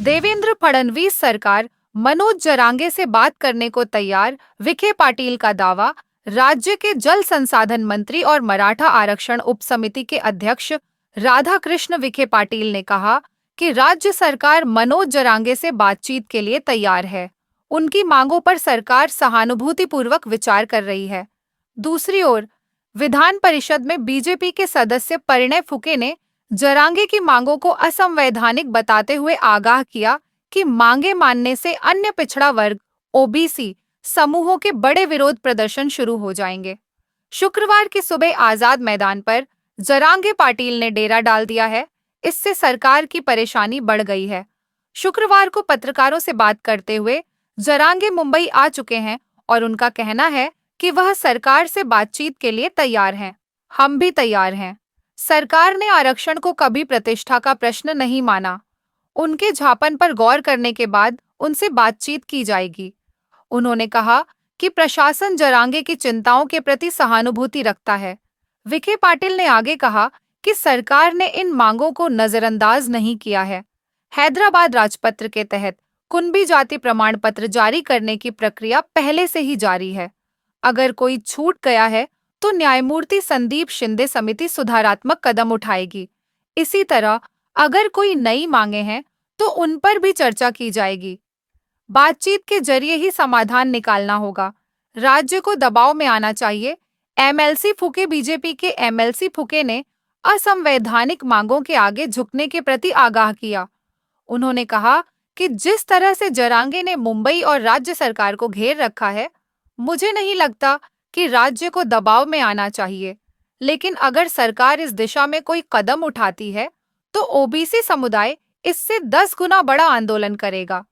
देवेंद्र फडणवीस सरकार मनोज जरांगे से बात करने को तैयार, विखे पाटिल का दावा। राज्य के जल संसाधन मंत्री और मराठा आरक्षण उप समिति के अध्यक्ष राधाकृष्ण विखे पाटिल ने कहा कि राज्य सरकार मनोज जरांगे से बातचीत के लिए तैयार है। उनकी मांगों पर सरकार सहानुभूतिपूर्वक विचार कर रही है। दूसरी ओर विधान परिषद में बीजेपी के सदस्य परिणय फुके ने जरांगे की मांगों को असंवैधानिक बताते हुए आगाह किया कि मांगे मानने से अन्य पिछड़ा वर्ग ओबीसी समूहों के बड़े विरोध प्रदर्शन शुरू हो जाएंगे। शुक्रवार की सुबह आजाद मैदान पर जरांगे पाटिल ने डेरा डाल दिया है। इससे सरकार की परेशानी बढ़ गई है। शुक्रवार को पत्रकारों से बात करते हुए जरांगे मुंबई आ चुके हैं और उनका कहना है कि वह सरकार से बातचीत के लिए तैयार हैं। हम भी तैयार हैं। सरकार ने आरक्षण को कभी प्रतिष्ठा का प्रश्न नहीं माना। उनके झापन पर गौर करने के बाद उनसे बातचीत की जाएगी। उन्होंने कहा कि प्रशासन जरांगे की चिंताओं के प्रति सहानुभूति रखता है। विखे पाटिल ने आगे कहा कि सरकार ने इन मांगों को नजरअंदाज नहीं किया है। हैदराबाद राजपत्र के तहत कुनबी जाति प्रमाण पत्र जारी करने की प्रक्रिया पहले से ही जारी है। अगर कोई छूट गया है तो न्यायमूर्ति संदीप शिंदे समिति सुधारात्मक कदम उठाएगी। इसी तरह अगर कोई नई मांगे हैं तो उन पर भी चर्चा की जाएगी। बातचीत के जरिए ही समाधान निकालना होगा। राज्य को दबाव में आना चाहिए। एमएलसी फुके बीजेपी के एमएलसी फुके ने असंवैधानिक मांगों के आगे झुकने के प्रति आगाह किया। उन्होंने कहा कि जिस तरह से जरांगे ने मुंबई और राज्य सरकार को घेर रखा है, मुझे नहीं लगता कि राज्य को दबाव में आना चाहिए। लेकिन अगर सरकार इस दिशा में कोई कदम उठाती है तो ओबीसी समुदाय इससे 10 गुना बड़ा आंदोलन करेगा।